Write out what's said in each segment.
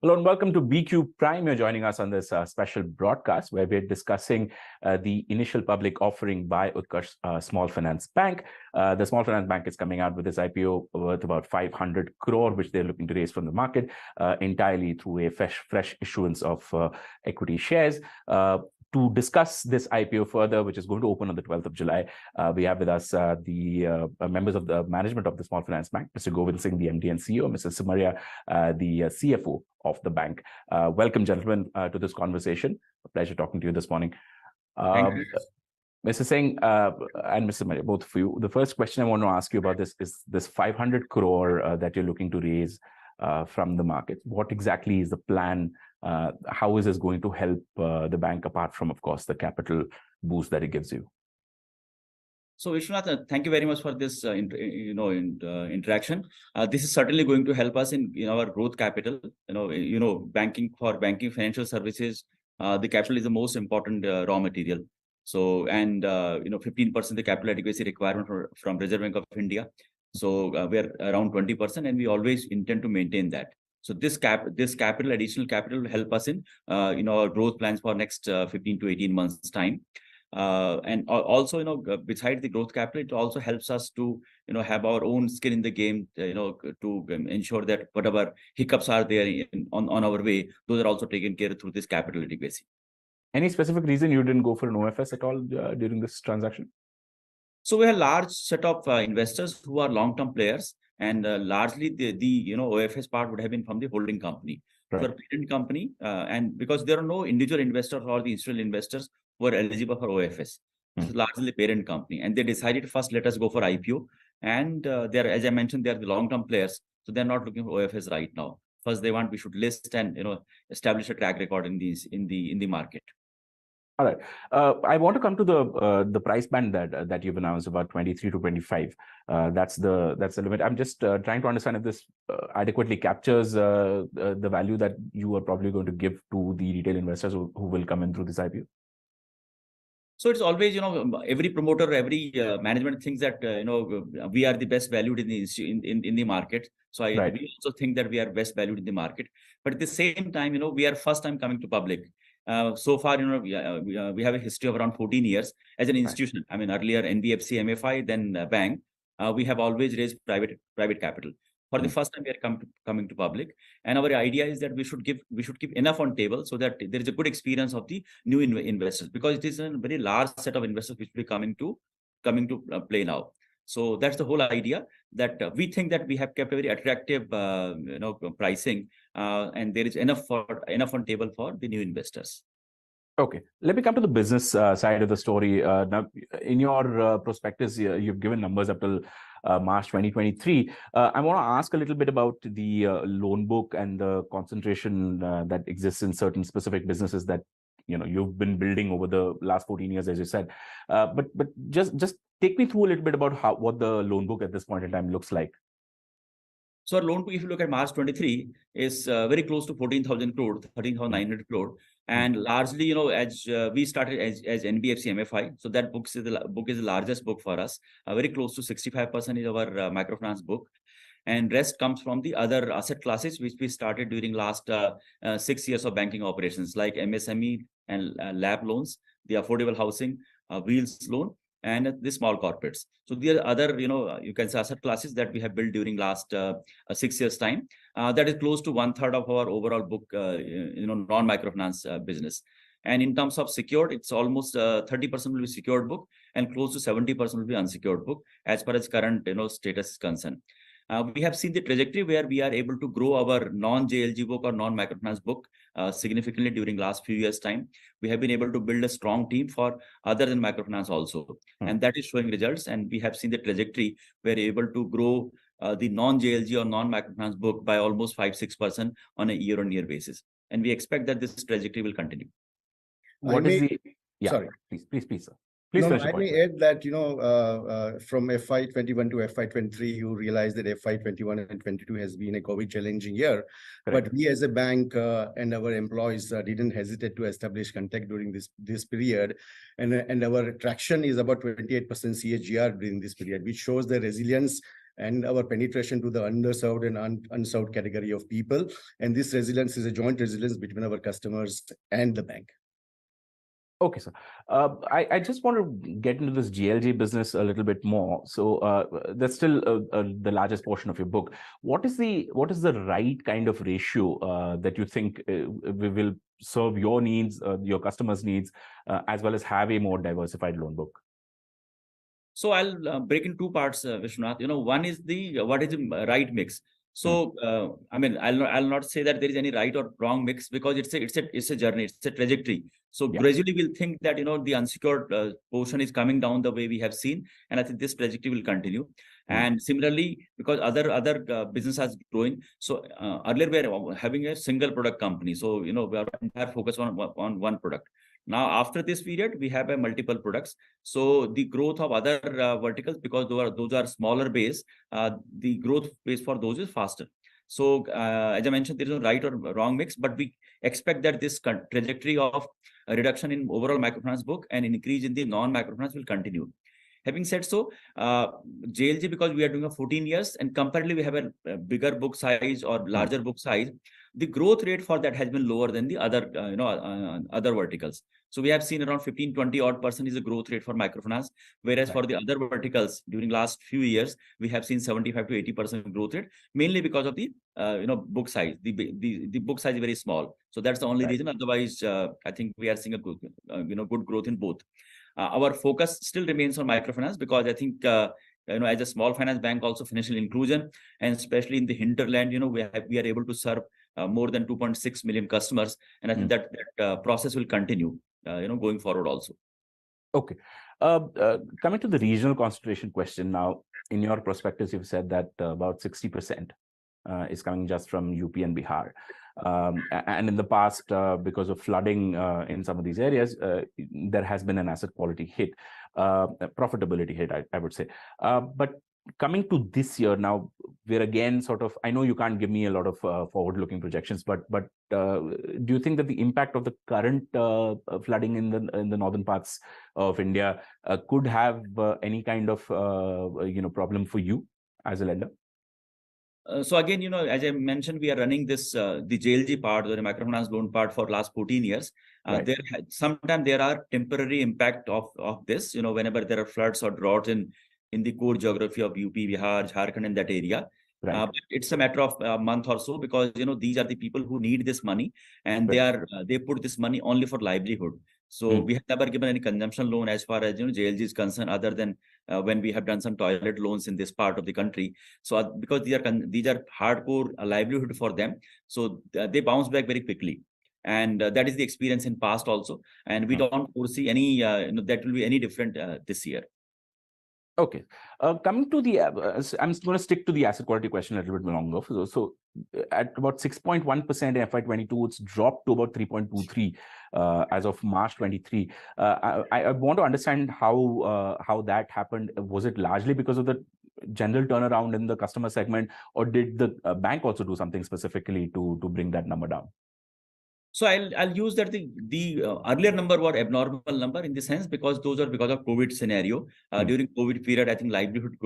Hello and welcome to BQ Prime. You're joining us on this special broadcast where we're discussing the initial public offering by Utkarsh Small Finance Bank. The Small Finance Bank is coming out with this IPO worth about 500 crore, which they're looking to raise from the market entirely through a fresh issuance of equity shares. To discuss this IPO further, which is going to open on the 12th of July, we have with us the members of the management of the Small Finance Bank, Mr. Govind Singh, the MD and CEO, Mr. Simaria, the CFO of the bank. Welcome, gentlemen, to this conversation. A pleasure talking to you this morning. Thank you. Mr. Singh and Mr. Simaria, both of you, the first question I want to ask you about this is this 500 crore that you're looking to raise from the market. What exactly is the plan? How is this going to help the bank, apart from, of course, the capital boost that it gives you? So, Vishwanath, thank you very much for this interaction. This is certainly going to help us in our growth capital. Banking financial services, the capital is the most important raw material. So, and 15% the capital adequacy requirement from Reserve Bank of India. So we are around 20%, and we always intend to maintain that. So this additional capital will help us in our growth plans for next 15 to 18 months time. And also, besides the growth capital, it also helps us to, have our own skin in the game, to ensure that whatever hiccups are there on our way, those are also taken care of through this capital adequacy. Any specific reason you didn't go for an OFS at all during this transaction? So we have a large set of investors who are long-term players, and largely the OFS part would have been from the holding company. Right. For parent company, and because there are no individual investors or the institutional investors who are eligible for OFS. It's largely the parent company, and they decided first let us go for IPO. And they're, as I mentioned, they're the long-term players, so they're not looking for OFS right now. First, they want we should list and establish a track record in the market. All right. I want to come to the price band that you've announced, about 23 to 25. That's the limit. I'm just trying to understand if this adequately captures the value that you are probably going to give to the retail investors who will come in through this IPO. So it's always, every promoter, every management thinks that we are the best valued in the market. So we also think that we are best valued in the market. But at the same time, we are first time coming to public. So far, we have a history of around 14 years as an institution. Right. I mean, earlier NBFC, MFI, then bank. We have always raised private capital. For the first time, we are coming to public, and our idea is that we should keep enough on table so that there is a good experience of the new investors, because it is a very large set of investors which will be coming to play now. So that's the whole idea, that we think that we have kept a very attractive pricing, and there is enough on table for the new investors. Okay, let me come to the business side of the story. Now, in your prospectus, you've given numbers up till March 2023. I want to ask a little bit about the loan book and the concentration that exists in certain specific businesses that you've been building over the last 14 years, as you said. But just take me through a little bit about what the loan book at this point in time looks like. So our loan book, if you look at March 23, is very close to 14,000 crore, 13,900 crore. And largely, as we started as NBFC MFI, so that book is the largest book for us. Very close to 65% is our microfinance book. And rest comes from the other asset classes, which we started during last 6 years of banking operations, like MSME and LAP loans, the affordable housing, wheels loan, and the small corporates. So the other, you can say asset classes that we have built during last 6 years time, that is close to 1/3 of our overall book, non-microfinance business. And in terms of secured, it's almost 30% will be secured book, and close to 70% will be unsecured book, as far as current status is concerned. We have seen the trajectory where we are able to grow our non-JLG book or non-microfinance book significantly during last few years' time. We have been able to build a strong team for other than microfinance also. And that is showing results. And we have seen the trajectory where we're able to grow the non-JLG or non-microfinance book by almost 5-6% on a year-on-year basis. And we expect that this trajectory will continue. Sorry, please, sir. I may add that, from FY21 to FY23, you realize that FY21 and 22 has been a COVID challenging year. Correct. But we as a bank and our employees didn't hesitate to establish contact during this period. And our traction is about 28% CAGR during this period, which shows the resilience and our penetration to the underserved and unserved category of people. And this resilience is a joint resilience between our customers and the bank. Okay, sir. I just want to get into this GLG business a little bit more. So that's still the largest portion of your book. What is the right kind of ratio that you think we will serve your needs, your customers' needs, as well as have a more diversified loan book? So I'll break in two parts, Vishwanath. One is what is the right mix. So I mean, I'll not say that there is any right or wrong mix, because it's a journey, it's a trajectory. So gradually we'll think that the unsecured portion is coming down the way we have seen, and I think this trajectory will continue. And similarly, because other business has growing. So earlier we were having a single product company. So we are entire focus on one product. Now, after this period, we have a multiple products. So the growth of other verticals, because those are smaller base, the growth base for those is faster. So as I mentioned, there is no right or wrong mix, but we expect that this trajectory of a reduction in overall microfinance book and increase in the non-microfinance will continue. Having said so, JLG, because we are doing a 14 years and comparatively we have a bigger book size or larger book size, the growth rate for that has been lower than the other, other verticals. So we have seen around 15-20% is the growth rate for microfinance, whereas for the other verticals during last few years, we have seen 75-80% growth rate, mainly because of the, book size. The book size is very small. So that's the only reason. Otherwise, I think we are seeing a good, good growth in both. Our focus still remains on microfinance, because I think, as a small finance bank, also financial inclusion, and especially in the hinterland, we are able to serve more than 2.6 million customers. And I think that process will continue, going forward also. Okay. Coming to the regional concentration question now, in your prospectus, you've said that about 60% is coming just from UP and Bihar. And in the past, because of flooding in some of these areas, there has been an asset quality hit, profitability hit, I would say. But coming to this year now, we're again sort of, I know you can't give me a lot of forward-looking projections, but do you think that the impact of the current flooding in the northern parts of India could have any kind of problem for you as a lender? So again, as I mentioned, we are running this the JLG part, the microfinance loan part, for last 14 years. Sometimes there are temporary impact of this, whenever there are floods or droughts in the core geography of UP, Bihar, Jharkhand, in that area. But it's a matter of a month or so, because these are the people who need this money, and they put this money only for livelihood. So we have never given any consumption loan as far as JLG is concerned, other than when we have done some toilet loans in this part of the country. So because these are hardcore livelihood for them, so they bounce back very quickly. And that is the experience in past also, and we don't foresee any that will be any different this year. Okay. Coming to the, I'm going to stick to the asset quality question a little bit longer. So at about 6.1% in FY22, it's dropped to about 3.23 as of March 23. I want to understand how that happened. Was it largely because of the general turnaround in the customer segment, or did the bank also do something specifically to bring that number down? So I'll use that the earlier number were abnormal number in the sense, because those are because of COVID scenario. During COVID period, I think livelihood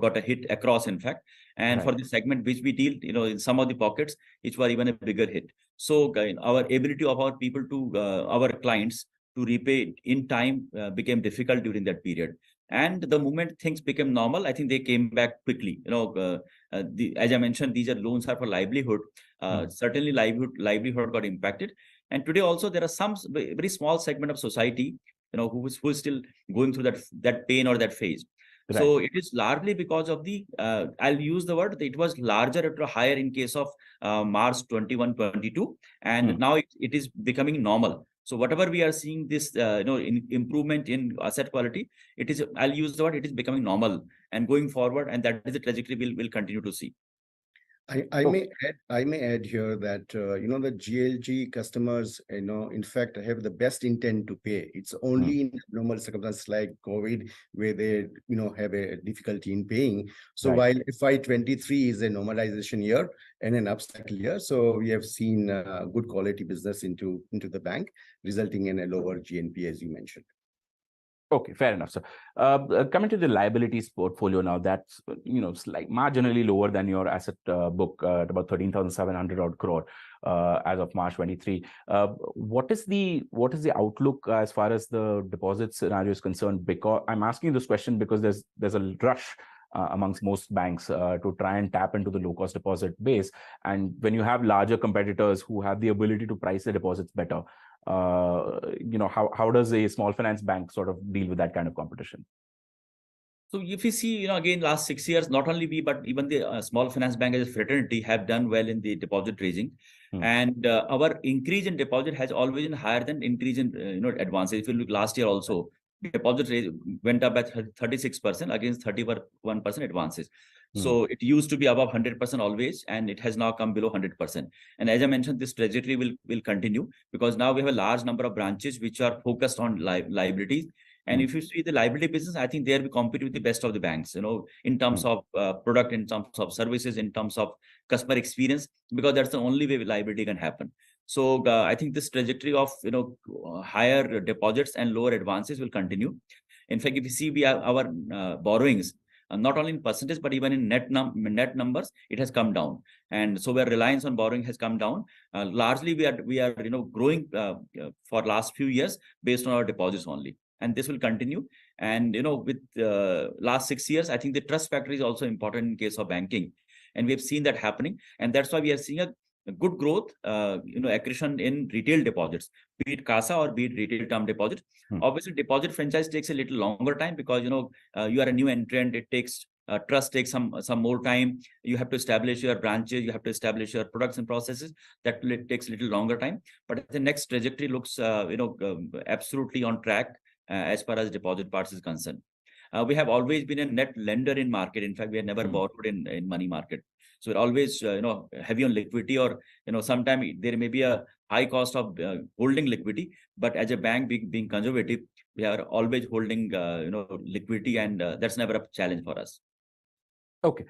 got a hit across, in fact, and for the segment which we deal, in some of the pockets, it was even a bigger hit. So our ability of our people to our clients to repay in time became difficult during that period. And the moment things became normal, I think they came back quickly. As I mentioned, these are loans are for livelihood. Certainly livelihood got impacted. And today also there are some very small segment of society, who is still going through that pain or that phase. So it is largely because of the, I'll use the word, it was larger or higher in case of March 21-22, and now it is becoming normal. So whatever we are seeing this, improvement in asset quality, it is, I'll use the word, it is becoming normal and going forward, and that is the trajectory we'll continue to see. I may add here that the GLG customers in fact have the best intent to pay. It's only in normal circumstances like COVID where they have a difficulty in paying. So while FY23 is a normalization year and an upcycle year, so we have seen good quality business into the bank, resulting in a lower GNP, as you mentioned. Okay, fair enough. So, coming to the liabilities portfolio now, that's like marginally lower than your asset book at about 13,700 odd crore as of March 23. What is the outlook as far as the deposit scenario is concerned? Because I'm asking this question because there's a rush amongst most banks to try and tap into the low-cost deposit base, and when you have larger competitors who have the ability to price their deposits better. How does a small finance bank sort of deal with that kind of competition? So if you see, again, last 6 years, not only we, but even the small finance bank as a fraternity have done well in the deposit raising. And our increase in deposit has always been higher than increase in, advances. If you look last year also, deposit rate went up by 36% against 31% advances. So it used to be above 100% always, and it has now come below 100%. And as I mentioned, this trajectory will continue because now we have a large number of branches which are focused on liabilities. And if you see the liability business, I think there we compete with the best of the banks, in terms of product, in terms of services, in terms of customer experience, because that's the only way liability can happen. So I think this trajectory of, higher deposits and lower advances will continue. In fact, if you see our borrowings, not only in percentage, but even in net numbers, it has come down. And so where reliance on borrowing has come down, largely we are growing for last few years based on our deposits only. And this will continue. And, with last 6 years, I think the trust factor is also important in case of banking. And we have seen that happening. And that's why we are seeing a good growth, accretion in retail deposits, be it CASA or be it retail term deposit. Obviously, deposit franchise takes a little longer time because, you are a new entrant. It takes trust takes some more time. You have to establish your branches. You have to establish your products and processes. That takes a little longer time. But the next trajectory looks, absolutely on track. As far as deposit parts is concerned, we have always been a net lender in market. In fact, we have never borrowed in money market. So we're always, heavy on liquidity, or, sometimes there may be a high cost of holding liquidity. But as a bank being conservative, we are always holding, liquidity, and that's never a challenge for us. Okay.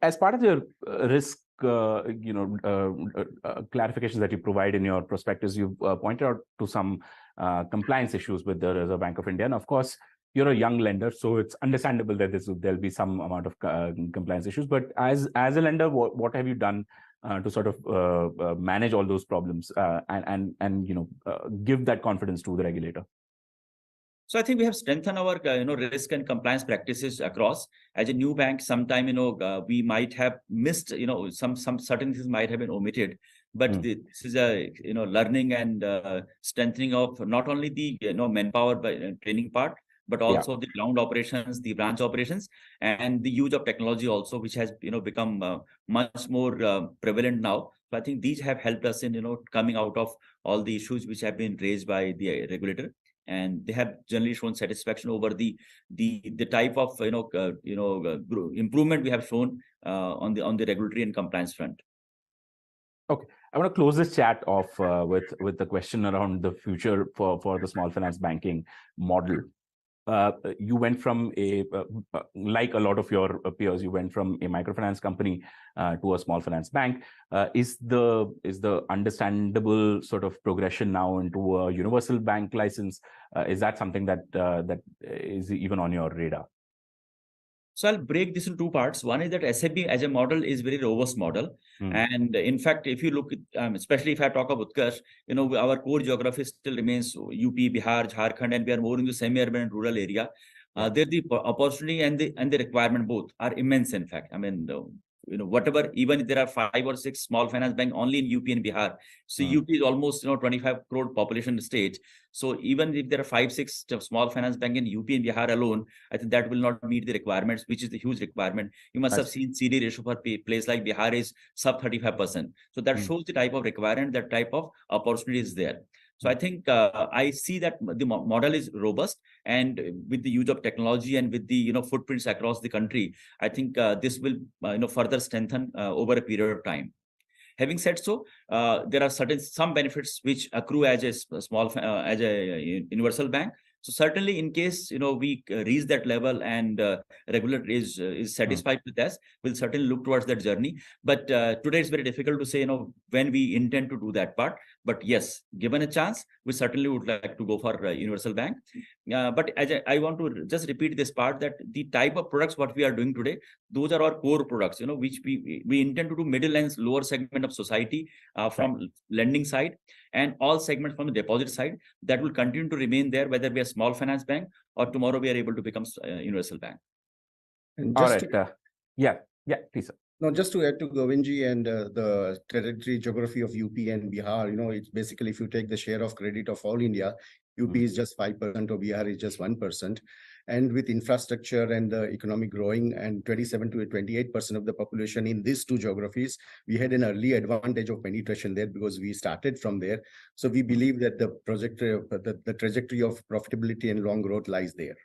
As part of your risk, clarifications that you provide in your prospectus, you've pointed out to some compliance issues with the Reserve Bank of India. And of course, you're a young lender, so it's understandable that there'll be some amount of compliance issues. But as a lender, what have you done to sort of manage all those problems and give that confidence to the regulator? So I think we have strengthened our risk and compliance practices across. As a new bank, sometime we might have missed some certain things might have been omitted, but this is a learning and strengthening of not only the manpower by training part, but also the ground operations, the branch operations, and the use of technology also, which has become much more prevalent now. So I think these have helped us in coming out of all the issues which have been raised by the regulator. And they have generally shown satisfaction over the type of improvement we have shown on the regulatory and compliance front. Okay, I want to close this chat off with the question around the future for the small finance banking model. You went from like a lot of your peers, you went from a microfinance company to a small finance bank. Is the understandable sort of progression now into a universal bank license? Is that something that is even on your radar? So I'll break this in two parts. One is that SAB as a model is very robust model. And in fact, if you look at, especially if I talk about Utkarsh, our core geography still remains UP, Bihar, Jharkhand, and we are more in the semi-urban and rural area. There the opportunity and the requirement both are immense. In fact, I mean, whatever, even if there are 5 or 6 small finance bank only in UP and Bihar, so UP is almost 25 crore population state. So even if there are 5, 6 small finance bank in UP and Bihar alone, I think that will not meet the requirements, which is the huge requirement. You must have seen CD ratio for place like Bihar is sub 35%. So that shows the type of requirement, that type of opportunity is there. So I think I see that the model is robust, and with the use of technology and with the footprints across the country, I think this will further strengthen over a period of time. Having said so, there are some benefits which accrue as a small as a universal bank. So certainly, in case we reach that level and regulator is satisfied with us, we'll certainly look towards that journey. But today it's very difficult to say when we intend to do that part. But yes, given a chance, we certainly would like to go for universal bank. But I want to just repeat this part, that the type of products what we are doing today, those are our core products, which we intend to do middle and lower segment of society from lending side, and all segments from the deposit side, that will continue to remain there, whether we are small finance bank or tomorrow we are able to become universal bank. And just yeah, please, sir. No, just to add to Govindji and the territory geography of UP and Bihar, it's basically, if you take the share of credit of all India, UP is just 5% or Bihar is just 1%. And with infrastructure and the economic growing and 27 to 28% of the population in these two geographies, we had an early advantage of penetration there because we started from there. So we believe that the trajectory of profitability and long growth lies there.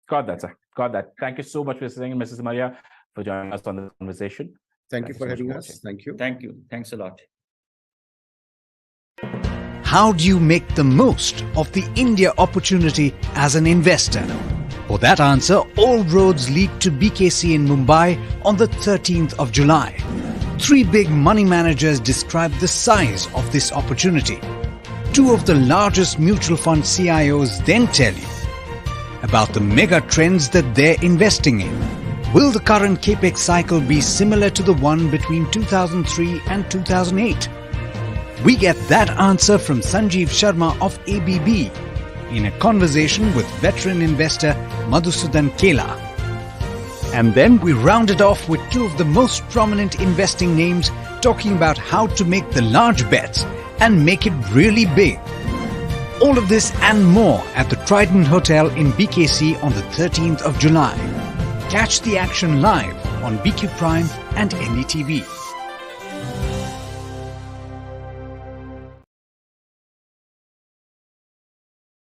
Got that, sir. Got that. Thank you so much for saying, Mrs. Simaria, for joining us on this conversation. Thank you for having us. Thank you. Thank you. Thanks a lot. How do you make the most of the India opportunity as an investor? For that answer, all roads lead to BKC in Mumbai on the 13th of July. 3 big money managers describe the size of this opportunity. 2 of the largest mutual fund CIOs then tell you about the mega trends that they're investing in. Will the current capex cycle be similar to the one between 2003 and 2008? We get that answer from Sanjeev Sharma of ABB in a conversation with veteran investor Madhusudan Kela. And then we rounded off with 2 of the most prominent investing names talking about how to make the large bets and make it really big. All of this and more at the Trident Hotel in BKC on the 13th of July. Catch the action live on BQ Prime and NDTV.